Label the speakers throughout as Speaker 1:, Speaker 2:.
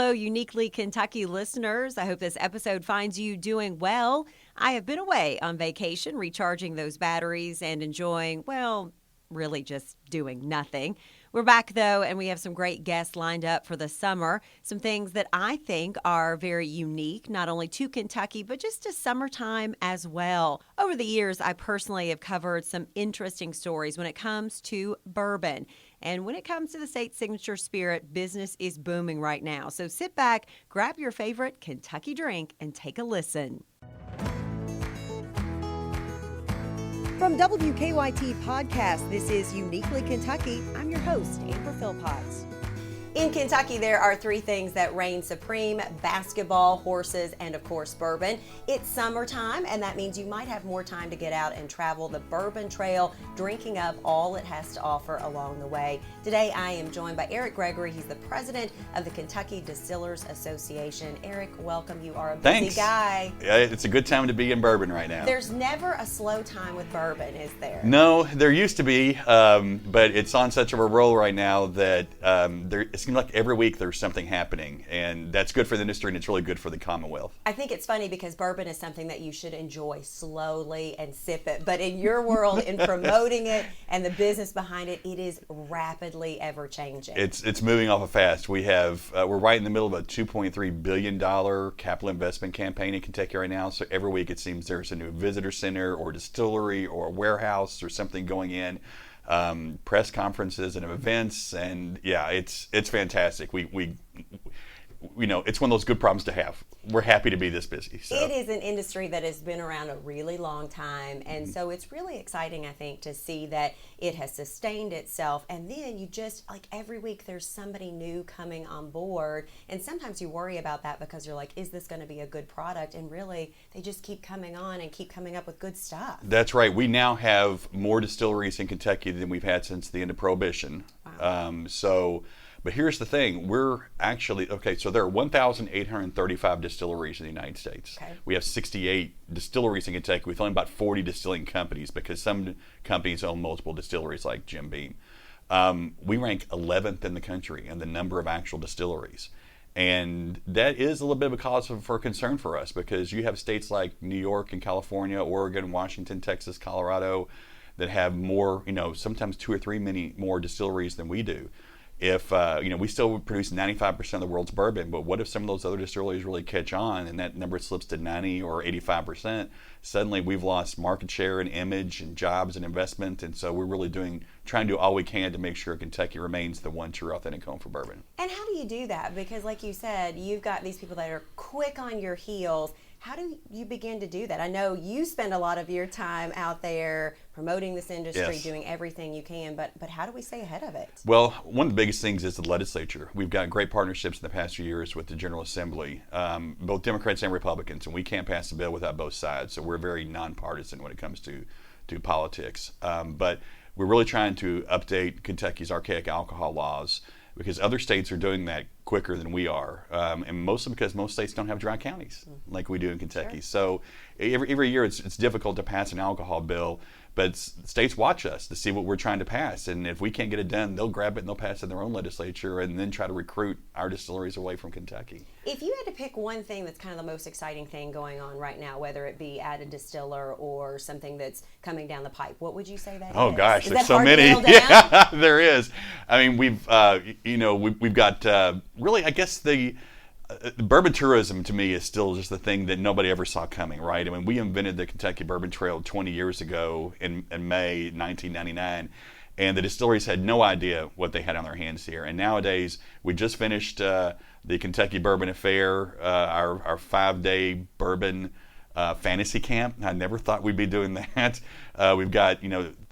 Speaker 1: Hello, Uniquely Kentucky listeners. I hope this episode finds you doing well. I have been away on vacation, recharging those batteries and enjoying, well, really just doing nothing. We're back, though, and we have some great guests lined up for the summer. Some things that I think are very unique, not only to Kentucky, but just to summertime as well. Over the years, I personally have covered some interesting stories when it comes to bourbon. And when it comes to the state's signature spirit, business is booming right now. So sit back, grab your favorite Kentucky drink, and take a listen. From WKYT Podcast, this is Uniquely Kentucky. I'm your host, Amber Philpott. In Kentucky, there are three things that reign supreme: basketball, horses, and of course, bourbon. It's summertime, and that means you might have more time to get out and travel the Bourbon Trail, drinking up all it has to offer along the way. Today, I am joined by Eric Gregory. He's the president of the Kentucky Distillers Association. Eric, welcome. You are a busy guy.
Speaker 2: It's a good time to be in bourbon right now.
Speaker 1: There's never a slow time with bourbon, is there?
Speaker 2: No, there used to be, but it's on such of a roll right now that it seems like every week there's something happening, and that's good for the industry and it's really good for the Commonwealth.
Speaker 1: I think it's funny because bourbon is something that you should enjoy slowly and sip it, but in your world, in promoting it and the business behind it, it is rapidly ever changing.
Speaker 2: It's moving awful fast. We're right in the middle of a $2.3 billion capital investment campaign in Kentucky right now, so every week it seems there's a new visitor center or distillery or a warehouse or something going in. Press conferences and events, and yeah, it's fantastic. We it's one of those good problems to have. We're happy to be this busy. So.
Speaker 1: It is an industry that has been around a really long time, and so it's really exciting, I think, to see that it has sustained itself, and then you just, like, every week there's somebody new coming on board, and sometimes you worry about that because you're like, is this going to be a good product? And really, they just keep coming on and keep coming up with good stuff.
Speaker 2: That's right. We now have more distilleries in Kentucky than we've had since the end of Prohibition.
Speaker 1: Wow.
Speaker 2: But here's the thing, we're actually, so there are 1,835 distilleries in the United States.
Speaker 1: Okay.
Speaker 2: We have 68 distilleries in Kentucky with only about 40 distilling companies because some companies own multiple distilleries like Jim Beam. We rank 11th in the country in the number of actual distilleries. And that is a little bit of a cause for concern for us because you have states like New York and California, Oregon, Washington, Texas, Colorado that have more, sometimes two or three many more distilleries than we do. If, we still produce 95% of the world's bourbon, but what if some of those other distilleries really catch on and that number slips to 90 or 85%? Suddenly we've lost market share and image and jobs and investment, and so we're really trying to do all we can to make sure Kentucky remains the one true authentic home for bourbon.
Speaker 1: And how do you do that? Because like you said, you've got these people that are quick on your heels. How do you begin to do that? I know you spend a lot of your time out there promoting this industry,
Speaker 2: Yes.
Speaker 1: doing everything you can, but how do we stay ahead of it?
Speaker 2: Well, one of the biggest things is the legislature. We've got great partnerships in the past few years with the General Assembly, both Democrats and Republicans, and we can't pass a bill without both sides, so we're very nonpartisan when it comes to politics. But we're really trying to update Kentucky's archaic alcohol laws because other states are doing that quicker than we are, and mostly because most states don't have dry counties like we do in Kentucky.
Speaker 1: Sure.
Speaker 2: So every year it's difficult to pass an alcohol bill, but states watch us to see what we're trying to pass, and if we can't get it done, they'll grab it and they'll pass it in their own legislature and then try to recruit our distilleries away from Kentucky.
Speaker 1: If you had to pick one thing that's kind of the most exciting thing going on right now, whether it be at a distiller or something that's coming down the pipe, what would you say that is?
Speaker 2: Oh gosh,
Speaker 1: Is
Speaker 2: there's
Speaker 1: that
Speaker 2: so
Speaker 1: hard to
Speaker 2: many.
Speaker 1: nail down?
Speaker 2: Yeah, there is. I mean, we've got really, I guess the bourbon tourism to me is still just the thing that nobody ever saw coming, right? I mean, we invented the Kentucky Bourbon Trail 20 years ago in May 1999, and the distilleries had no idea what they had on their hands here. And nowadays, we just finished the Kentucky Bourbon Affair, our 5-day bourbon fantasy camp. I never thought we'd be doing that. We've got,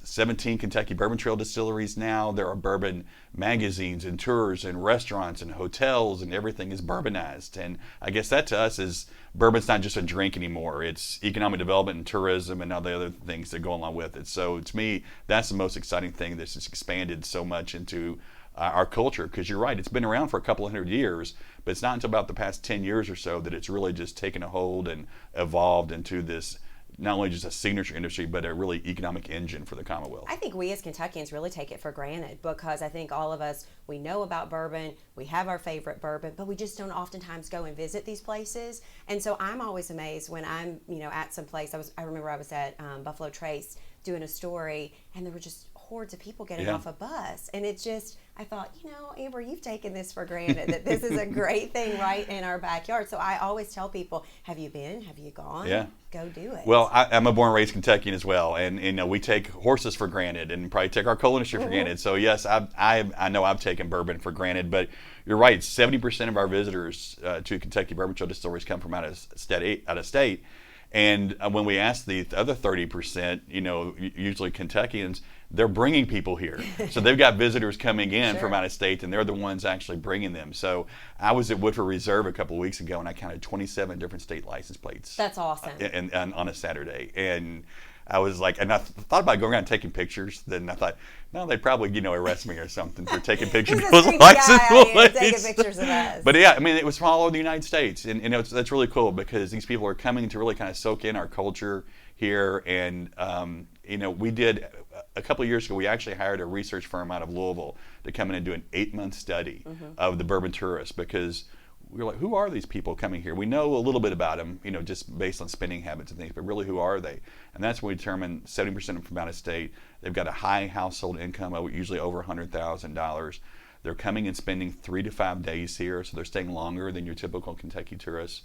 Speaker 2: 17 Kentucky Bourbon Trail distilleries now. There are bourbon magazines and tours and restaurants and hotels, and everything is bourbonized. And I guess that to us is bourbon's not just a drink anymore. It's economic development and tourism and all the other things that go along with it. So to me, that's the most exciting thing that's just expanded so much into our culture, because you're right, it's been around for a couple of hundred years, but it's not until about the past 10 years or so that it's really just taken a hold and evolved into this not only just a signature industry, but a really economic engine for the Commonwealth.
Speaker 3: I think we as Kentuckians really take it for granted because I think all of us, we know about bourbon, we have our favorite bourbon, but we just don't oftentimes go and visit these places. And so I'm always amazed when I'm, at some place. I remember I was at Buffalo Trace doing a story, and there were just hordes of people getting off a bus. And it's just, I thought, Amber, you've taken this for granted, that this is a great thing right in our backyard. So I always tell people, have you been? Have you gone?
Speaker 2: Yeah.
Speaker 3: Go do it.
Speaker 2: Well, I'm a born and raised Kentuckian as well, and we take horses for granted and probably take our coal industry for granted. So yes, I know I've taken bourbon for granted, but you're right. 70% of our visitors to Kentucky Bourbon Trail distilleries come from out of state. And when we ask the other 30%, usually Kentuckians, they're bringing people here. So they've got visitors coming in from out of state, and they're the ones actually bringing them. So I was at Woodford Reserve a couple of weeks ago, and I counted 27 different state license plates.
Speaker 3: That's awesome.
Speaker 2: And on a Saturday. And I was like, and I thought about going around and taking pictures. Then I thought, no, they'd probably, arrest me or something for taking pictures of those license plates.
Speaker 3: Taking pictures of us.
Speaker 2: But yeah, I mean, it was from all over the United States, and that's really cool because these people are coming to really kind of soak in our culture here. And we did a couple of years ago. We actually hired a research firm out of Louisville to come in and do an 8-month study of the bourbon tourists because we were like, who are these people coming here? We know a little bit about them, just based on spending habits and things, but really, who are they? And that's when we determined 70% of them from out of state. They've got a high household income, usually over $100,000. They're coming and spending 3 to 5 days here, so they're staying longer than your typical Kentucky tourists.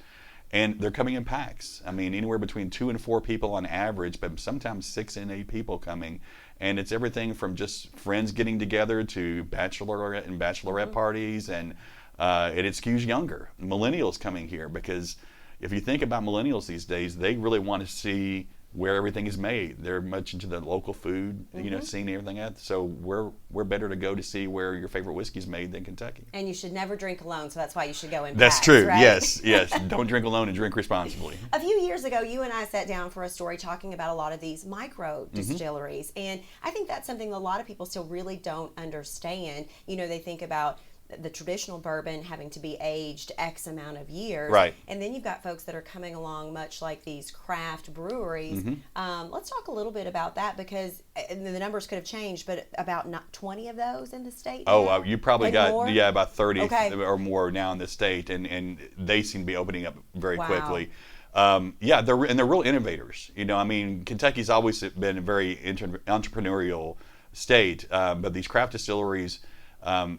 Speaker 2: And they're coming in packs. I mean, anywhere between 2 and 4 people on average, but sometimes 6 and 8 people coming. And it's everything from just friends getting together to bachelorette and bachelorette parties, and it skews younger. Millennials coming here because if you think about millennials these days, they really want to see where everything is made. They're much into the local food, seeing everything at. So we're better to go to see where your favorite whiskey is made than Kentucky.
Speaker 3: And you should never drink alone, so that's why you should go in
Speaker 2: That's
Speaker 3: packs,
Speaker 2: true.
Speaker 3: right?
Speaker 2: Yes. Don't drink alone and drink responsibly.
Speaker 3: A few years ago, you and I sat down for a story talking about a lot of these micro distilleries, and I think that's something a lot of people still really don't understand. They think about the traditional bourbon having to be aged X amount of years.
Speaker 2: Right.
Speaker 3: And then you've got folks that are coming along much like these craft breweries. Let's talk a little bit about that because the numbers could have changed, but about 20 of those in the state now?
Speaker 2: You probably
Speaker 3: Maybe
Speaker 2: got,
Speaker 3: more?
Speaker 2: about 30
Speaker 3: Okay.
Speaker 2: or more now in the state, and they seem to be opening up very
Speaker 3: Wow.
Speaker 2: quickly. They're real innovators. Kentucky's always been a very entrepreneurial state, but these craft distilleries,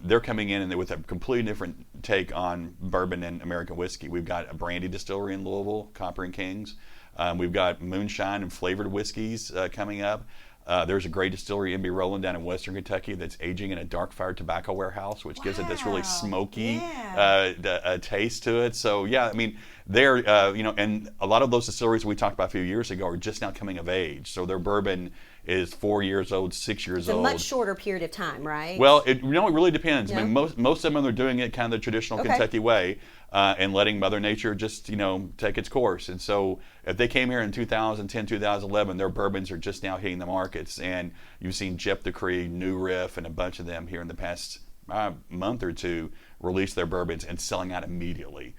Speaker 2: they're coming in and with a completely different take on bourbon and American whiskey. We've got a brandy distillery in Louisville, Copper and Kings. We've got moonshine and flavored whiskeys coming up. There's a great distillery, M.B. Rowland, down in Western Kentucky that's aging in a dark fired tobacco warehouse, which gives it this really smoky taste to it. So they're and a lot of those distilleries we talked about a few years ago are just now coming of age. So their bourbon is 4 years old, 6 years old.
Speaker 3: It's a much shorter period of time, right?
Speaker 2: Well, it really depends.
Speaker 3: Yeah.
Speaker 2: I mean, most of them are doing it kind of the traditional Kentucky way, and letting Mother Nature just take its course. And so if they came here in 2010, 2011, their bourbons are just now hitting the markets. And you've seen Jep the Cree, New Riff, and a bunch of them here in the past month or two release their bourbons and selling out immediately.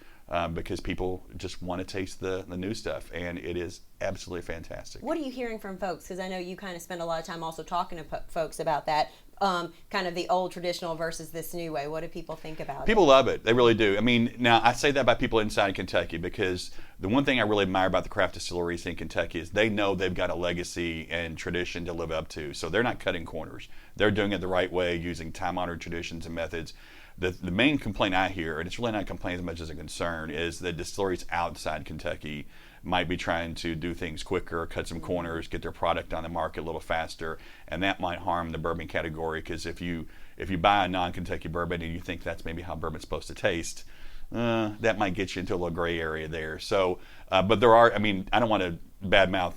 Speaker 2: Because people just want to taste the new stuff, and it is absolutely fantastic.
Speaker 3: What are you hearing from folks? Because I know you kind of spend a lot of time also talking to folks about that, kind of the old traditional versus this new way. What do people think about it?
Speaker 2: People love it. They really do. I mean, now I say that about people inside Kentucky because the one thing I really admire about the craft distilleries in Kentucky is they know they've got a legacy and tradition to live up to. So they're not cutting corners. They're doing it the right way, using time-honored traditions and methods. The main complaint I hear, and it's really not a complaint as much as a concern, is that distilleries outside Kentucky might be trying to do things quicker, cut some corners, get their product on the market a little faster, and that might harm the bourbon category because if you buy a non-Kentucky bourbon and you think that's maybe how bourbon's supposed to taste, that might get you into a little gray area there. So, but there are, I don't want to badmouth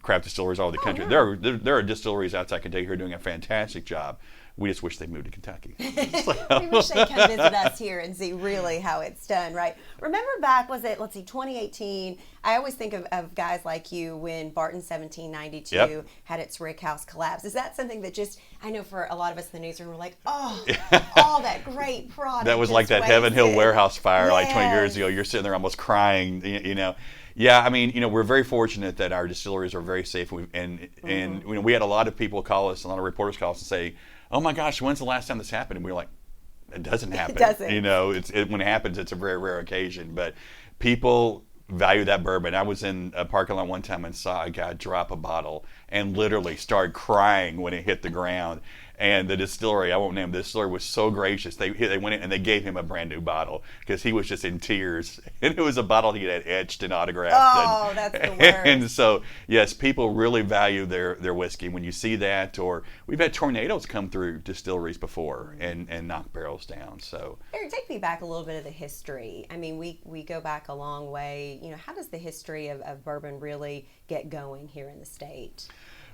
Speaker 2: craft distilleries all over the country.
Speaker 3: No.
Speaker 2: There are distilleries outside Kentucky who are doing a fantastic job. We just wish they moved to Kentucky.
Speaker 3: We wish they'd come visit us here and see really how it's done, right? Remember back, 2018? I always think of guys like you when Barton 1792 had its rick house collapse. Is that something that just, I know for a lot of us in the newsroom, we're like, all that great product.
Speaker 2: That was like that
Speaker 3: wasted.
Speaker 2: Heaven Hill warehouse fire like 20
Speaker 3: Yes.
Speaker 2: years ago. You're sitting there almost crying, Yeah, I mean, we're very fortunate that our distilleries are very safe, and we had a lot of people call us, a lot of reporters call us and say, "Oh my gosh, when's the last time this happened?" And we're like, "It doesn't happen."
Speaker 3: It doesn't.
Speaker 2: When it happens, it's a very rare occasion. But people value that bourbon. I was in a parking lot one time and saw a guy drop a bottle and literally start crying when it hit the ground. And the distillery, I won't name the distillery, was so gracious. They went in and they gave him a brand new bottle because he was just in tears. And it was a bottle he had etched and autographed.
Speaker 3: Oh, that's the worst.
Speaker 2: And so, yes, people really value their whiskey. When you see that, or we've had tornadoes come through distilleries before and knock barrels down. So,
Speaker 3: Eric, take me back a little bit of the history. I mean, we go back a long way. How does the history of bourbon really get going here in the state?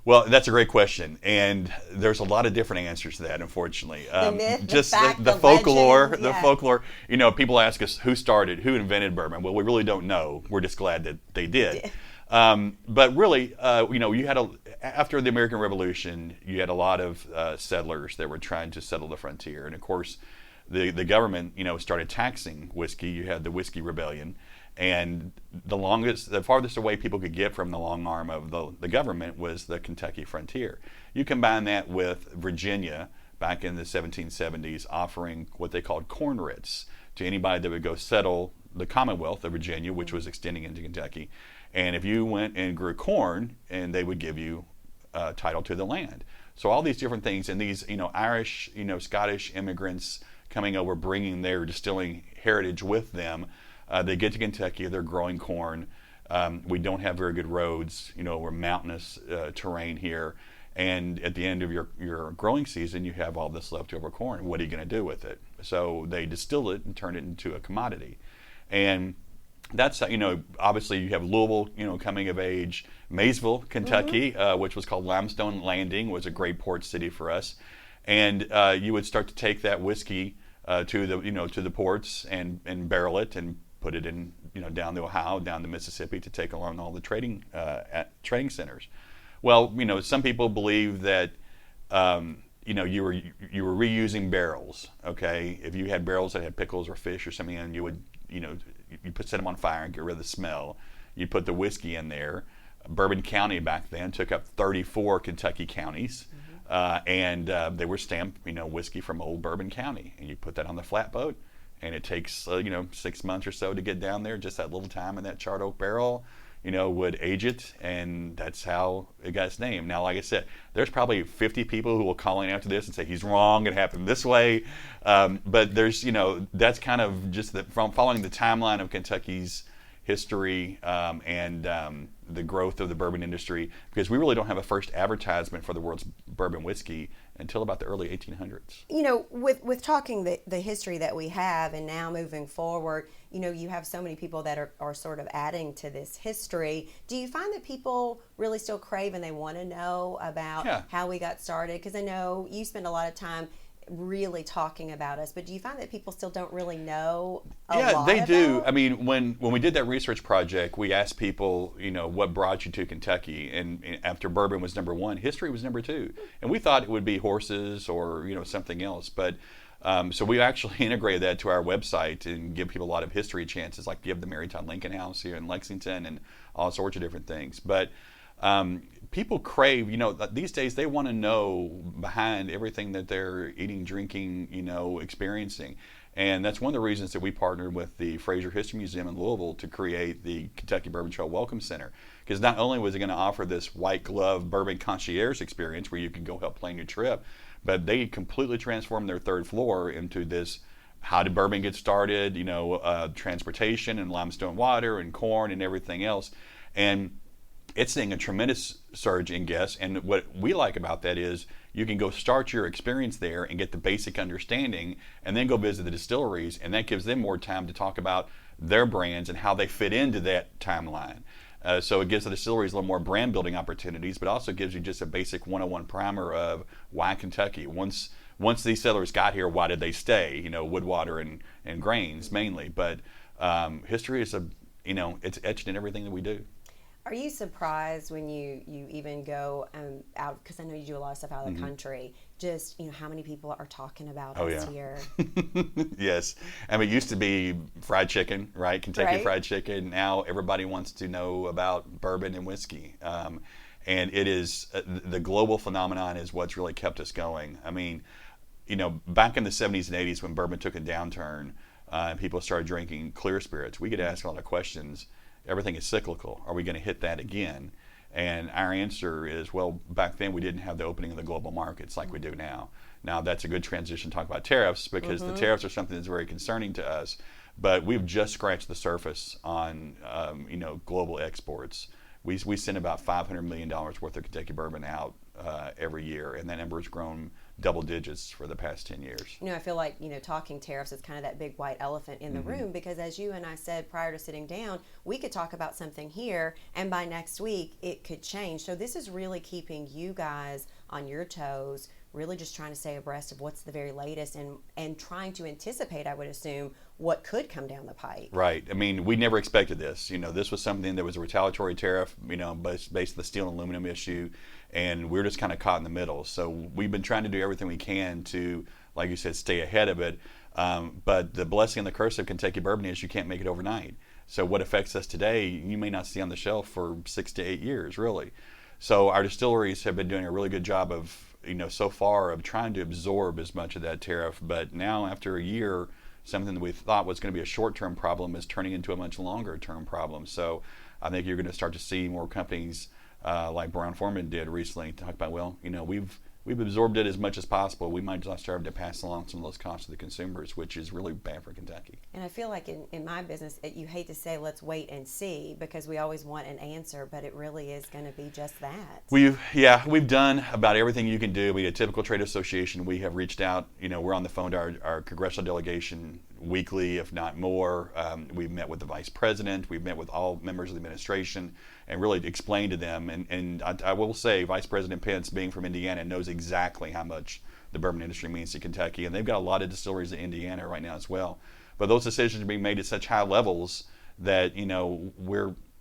Speaker 2: Well, that's a great question, and there's a lot of different answers to that. Unfortunately,
Speaker 3: the myth,
Speaker 2: just
Speaker 3: the fact,
Speaker 2: the folklore,
Speaker 3: legend,
Speaker 2: the folklore. People ask us who invented bourbon. Well, we really don't know. We're just glad that they did. But really, you had after the American Revolution, you had a lot of settlers that were trying to settle the frontier, and of course, the government, started taxing whiskey. You had the Whiskey Rebellion. And the farthest away people could get from the long arm of the government was the Kentucky frontier. You combine that with Virginia back in the 1770s offering what they called corn writs to anybody that would go settle the Commonwealth of Virginia, which was extending into Kentucky. And if you went and grew corn, and they would give you title to the land. So all these different things, and these Irish, Scottish immigrants coming over, bringing their distilling heritage with them. They get to Kentucky, they're growing corn. We don't have very good roads. We're mountainous terrain here. And at the end of your growing season, you have all this leftover corn. What are you going to do with it? So they distill it and turn it into a commodity. And that's, obviously you have Louisville, coming of age. Maysville, Kentucky, which was called Limestone Landing, was a great port city for us. And you would start to take that whiskey to the ports and barrel it and put it in, down the Ohio, down the Mississippi to take along all the trading centers. Well, some people believe that, you were reusing barrels. Okay, if you had barrels that had pickles or fish or something, and you would, set them on fire and get rid of the smell. You put the whiskey in there. Bourbon County back then took up 34 Kentucky counties, and they were stamped, whiskey from old Bourbon County, and you put that on the flatboat. And it takes, 6 months or so to get down there. Just that little time in that charred oak barrel, would age it. And that's how it got its name. Now, like I said, there's probably 50 people who will call in after this and say, he's wrong, it happened this way. But there's, that's kind of just from following the timeline of Kentucky's history and the growth of the bourbon industry, because we really don't have a first advertisement for the world's bourbon whiskey until about the early 1800s.
Speaker 3: With talking the history that we have, and now moving forward, you have so many people that are sort of adding to this history. Do you find that people really still crave and they want to know about how we got started? Because I know you spend a lot of time really talking about us, but do you find that people still don't really know a lot
Speaker 2: they do.
Speaker 3: about?
Speaker 2: I mean, when we did that research project, we asked people, what brought you to Kentucky, and after bourbon was number one, history was number two, and we thought it would be horses or something else, but so we actually integrated that to our website and give people a lot of history chances, like give the Mary Todd Lincoln House here in Lexington and all sorts of different things, but people crave, these days they want to know behind everything that they're eating, drinking, experiencing. And that's one of the reasons that we partnered with the Fraser History Museum in Louisville to create the Kentucky Bourbon Trail Welcome Center. Because not only was it going to offer this white glove bourbon concierge experience where you can go help plan your trip, but they completely transformed their third floor into this how did bourbon get started, transportation and limestone water and corn and everything else. And it's seeing a tremendous surge in guests, and what we like about that is you can go start your experience there and get the basic understanding, and then go visit the distilleries, and that gives them more time to talk about their brands and how they fit into that timeline. So it gives the distilleries a little more brand building opportunities, but also gives you just a basic 101 primer of why Kentucky. Once these settlers got here, why did they stay? Wood, water, and grains mainly, but history is it's etched in everything that we do.
Speaker 3: Are you surprised when you even go out, because I know you do a lot of stuff out of the country, just how many people are talking about this here?
Speaker 2: Yes. I mean, it used to be fried chicken, right? Kentucky
Speaker 3: Right.
Speaker 2: Fried Chicken. Now everybody wants to know about bourbon and whiskey. And it is the global phenomenon is what's really kept us going. I mean, back in the 70s and 80s when bourbon took a downturn, people started drinking clear spirits. We get asked a lot of questions. Everything is cyclical. Are we going to hit that again? And our answer is, well, back then we didn't have the opening of the global markets like we do now. Now that's a good transition to talk about tariffs, because the tariffs are something that's very concerning to us. But we've just scratched the surface on global exports. We send about $500 million worth of Kentucky bourbon out every year, and that number has grown double digits for the past 10 years.
Speaker 3: I feel like, talking tariffs is kind of that big white elephant in the room, because as you and I said prior to sitting down, we could talk about something here and by next week it could change. So this is really keeping you guys on your toes, really just trying to stay abreast of what's the very latest and trying to anticipate, I would assume, what could come down the pipe.
Speaker 2: Right. I mean, we never expected this. This was something that was a retaliatory tariff, based on the steel and aluminum issue, and we're just kind of caught in the middle. So we've been trying to do everything we can to, like you said, stay ahead of it. But the blessing and the curse of Kentucky bourbon is you can't make it overnight. So what affects us today, you may not see on the shelf for 6 to 8 years, really. So our distilleries have been doing a really good job of, so far of trying to absorb as much of that tariff. But now, after a year, something that we thought was going to be a short-term problem is turning into a much longer-term problem. So I think you're going to start to see more companies like Brown-Forman did recently talk about, well, we've absorbed it as much as possible. We might just start to pass along some of those costs to the consumers, which is really bad for Kentucky.
Speaker 3: And I feel like in my business, you hate to say let's wait and see, because we always want an answer, but it really is going to be just that.
Speaker 2: We've done about everything you can do. We, a typical trade association, we have reached out. We're on the phone to our congressional delegation weekly, if not more. We've met with the vice president. We've met with all members of the administration and really explained to them. And I will say, Vice President Pence, being from Indiana, knows exactly how much the bourbon industry means to Kentucky. And they've got a lot of distilleries in Indiana right now as well. But those decisions are being made at such high levels that,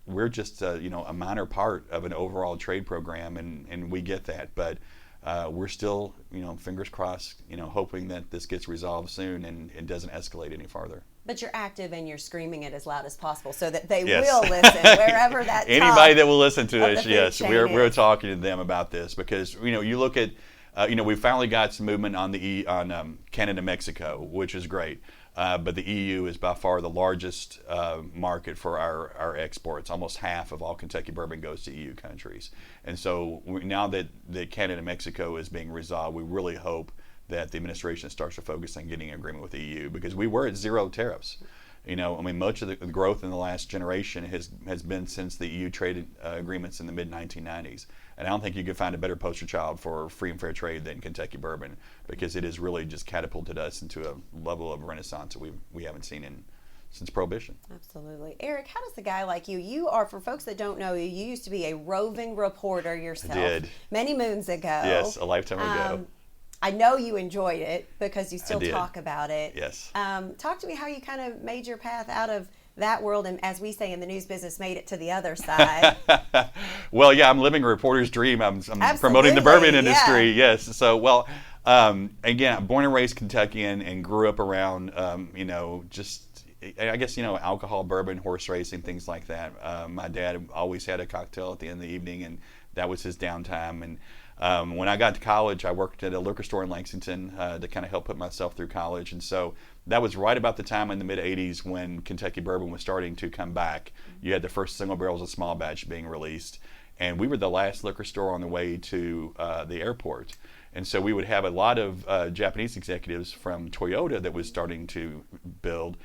Speaker 2: we're just a minor part of an overall trade program, and we get that. But we're still, fingers crossed, hoping that this gets resolved soon and it doesn't escalate any farther.
Speaker 3: But you're active and you're screaming it as loud as possible so that they
Speaker 2: Yes.
Speaker 3: will listen wherever that
Speaker 2: Anybody that will listen to us,
Speaker 3: the food
Speaker 2: yes,
Speaker 3: chain
Speaker 2: we're
Speaker 3: is.
Speaker 2: talking to them about this, because you look at, we finally got some movement on Canada, Mexico, which is great. But the EU is by far the largest market for our exports. Almost half of all Kentucky bourbon goes to EU countries. And so now that Canada and Mexico is being resolved, we really hope that the administration starts to focus on getting an agreement with the EU, because we were at zero tariffs. Much of the growth in the last generation has been since the EU trade agreements in the mid-1990s. And I don't think you could find a better poster child for free and fair trade than Kentucky bourbon, because it has really just catapulted us into a level of renaissance that we haven't seen since Prohibition.
Speaker 3: Absolutely. Eric, how does a guy like you are, for folks that don't know you used to be a roving reporter yourself.
Speaker 2: I did.
Speaker 3: Many moons ago.
Speaker 2: Yes, a lifetime ago.
Speaker 3: I know you enjoyed it because you still
Speaker 2: did.
Speaker 3: talk about it.
Speaker 2: Yes.
Speaker 3: Talk to me how you kind of made your path out of that world and, as we say in the news business, made it to the other side.
Speaker 2: Well, yeah, I'm living a reporter's dream. I'm promoting the
Speaker 3: Absolutely,
Speaker 2: bourbon industry.
Speaker 3: yeah.
Speaker 2: Yes. So, well, again, I'm born and raised Kentuckian and grew up around, alcohol, bourbon, horse racing, things like that. My dad always had a cocktail at the end of the evening, and that was his downtime. And when I got to college, I worked at a liquor store in Lexington to kind of help put myself through college. And so that was right about the time in the mid-'80s when Kentucky bourbon was starting to come back. You had the first single barrels of small batch being released. And we were the last liquor store on the way to the airport. And so we would have a lot of Japanese executives from Toyota that was starting to build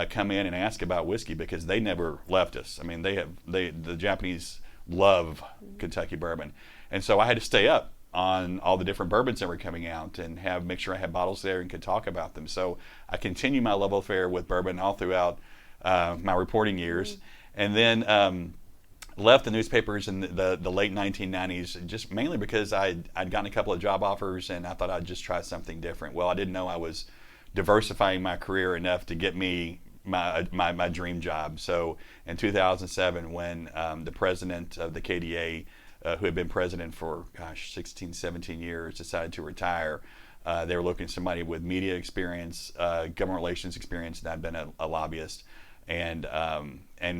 Speaker 2: come in and ask about whiskey, because they never left us. I mean, the Japanese love Kentucky bourbon. And so I had to stay up on all the different bourbons that were coming out and make sure I had bottles there and could talk about them. So I continued my love affair with bourbon all throughout my reporting years. And then left the newspapers in the late 1990s, just mainly because I'd gotten a couple of job offers and I thought I'd just try something different. Well, I didn't know I was diversifying my career enough to get me my dream job. So in 2007, when the president of the KDA, who had been president for 16, 17 years, decided to retire, they were looking at somebody with media experience, government relations experience, and I'd been a lobbyist, and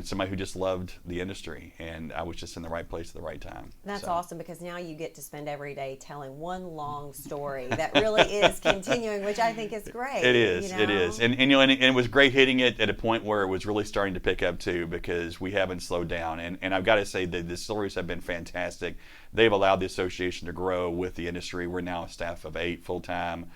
Speaker 2: somebody who just loved the industry, and I was just in the right place at the right time.
Speaker 3: That's
Speaker 2: So.
Speaker 3: awesome, because now you get to spend every day telling one long story that really is continuing, which I think is great.
Speaker 2: It is,
Speaker 3: you know?
Speaker 2: it is, and it was great hitting it at a point where it was really starting to pick up too, because we haven't slowed down, and I've got to say the distilleries have been fantastic. They've allowed the association to grow with the industry. We're now a staff of 8 full-time.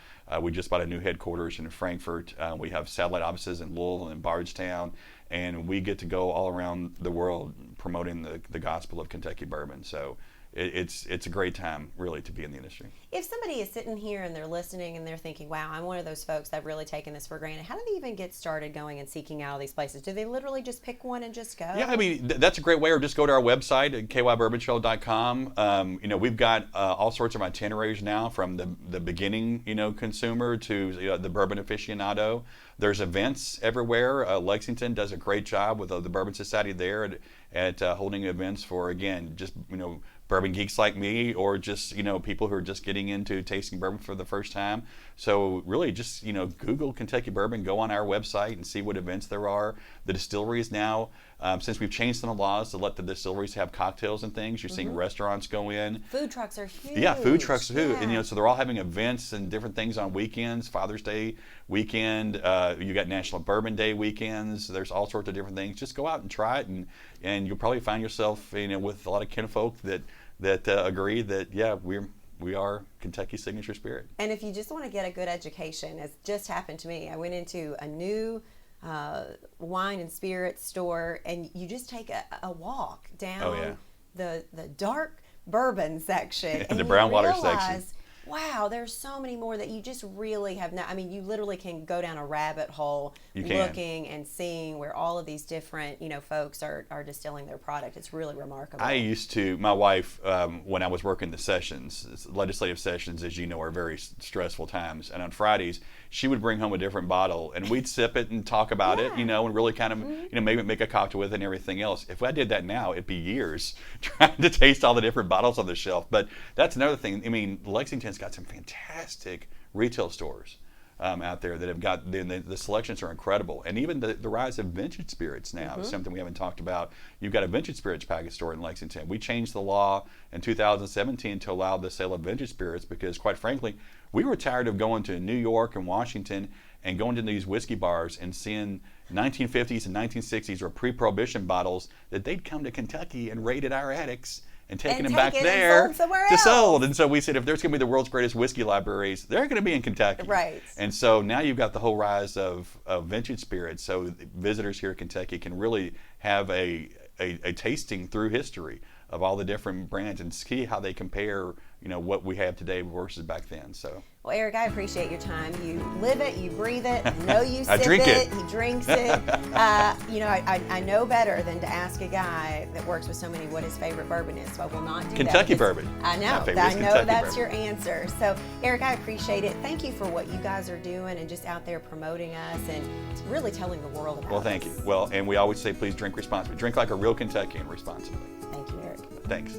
Speaker 2: We just bought a new headquarters in Frankfurt. We have satellite offices in Louisville and Bardstown, and we get to go all around the world promoting the gospel of Kentucky bourbon. So it's a great time, really, to be in the industry.
Speaker 3: If somebody is sitting here and they're listening and they're thinking, wow, I'm one of those folks that have really taken this for granted, how do they even get started going and seeking out all these places? Do they literally just pick one and just go?
Speaker 2: Yeah, I mean, that's a great way, or just go to our website at kybourbonshow.com. We've got all sorts of itineraries now, from the beginning, consumer to the bourbon aficionado. There's events everywhere. Lexington does a great job with the Bourbon Society there at holding events for, again, just, bourbon geeks like me, or just, people who are just getting into tasting bourbon for the first time. So really just, Google Kentucky Bourbon, go on our website and see what events there are. The distilleries now, since we've changed some of the laws to let the distilleries have cocktails and things, you're seeing restaurants go in.
Speaker 3: Food trucks are huge.
Speaker 2: Yeah, food trucks too.
Speaker 3: Yeah.
Speaker 2: And, so they're all having events and different things on weekends, Father's Day weekend, you got National Bourbon Day weekends. There's all sorts of different things. Just go out and try it, and you'll probably find yourself, with a lot of kinfolk that agree that, yeah, we are Kentucky's signature spirit.
Speaker 3: And if you just want to get a good education, as just happened to me, I went into a new wine and spirits store, and you just take a walk down the dark bourbon section and
Speaker 2: the brown water section.
Speaker 3: Realize, wow, there's so many more that you just really have not. I mean, you literally can go down a rabbit hole looking and seeing where all of these different, folks are distilling their product. It's really remarkable.
Speaker 2: I used to, my wife, when I was working the sessions, legislative sessions, as you know, are very stressful times. And on Fridays, she would bring home a different bottle, and we'd sip it and talk about it, and really kind of, maybe make a cocktail with it and everything else. If I did that now, it'd be years trying to taste all the different bottles on the shelf. But that's another thing. I mean, Lexington's got some fantastic retail stores out there that have got, the selections are incredible. And even the rise of vintage spirits now is something we haven't talked about. You've got a vintage spirits package store in Lexington. We changed the law in 2017 to allow the sale of vintage spirits because, quite frankly, we were tired of going to New York and Washington and going to these whiskey bars and seeing 1950s and 1960s or pre-Prohibition bottles that they'd come to Kentucky and raided our attics and taking them back there to sold. And so we said, if there's going to be the world's greatest whiskey libraries, they're going to be in Kentucky.
Speaker 3: Right.
Speaker 2: And so now you've got the whole rise of vintage spirits. So visitors here in Kentucky can really have a tasting through history of all the different brands and see how they compare, what we have today versus back then. So.
Speaker 3: Well, Eric, I appreciate your time. You live it, you breathe it. I know you
Speaker 2: I
Speaker 3: sip
Speaker 2: drink
Speaker 3: it. He drinks it. I know better than to ask a guy that works with so many what his favorite bourbon is. So I will not do
Speaker 2: Kentucky
Speaker 3: that.
Speaker 2: bourbon.
Speaker 3: I know.
Speaker 2: My favorite is Kentucky
Speaker 3: That's
Speaker 2: bourbon.
Speaker 3: your answer. So, Eric, I appreciate it. Thank you for what you guys are doing and just out there promoting us and really telling the world about us.
Speaker 2: Well, thank you. Well, and we always say, please drink responsibly. Drink like a real Kentuckian responsibly.
Speaker 3: Thank you, Eric.
Speaker 2: Thanks.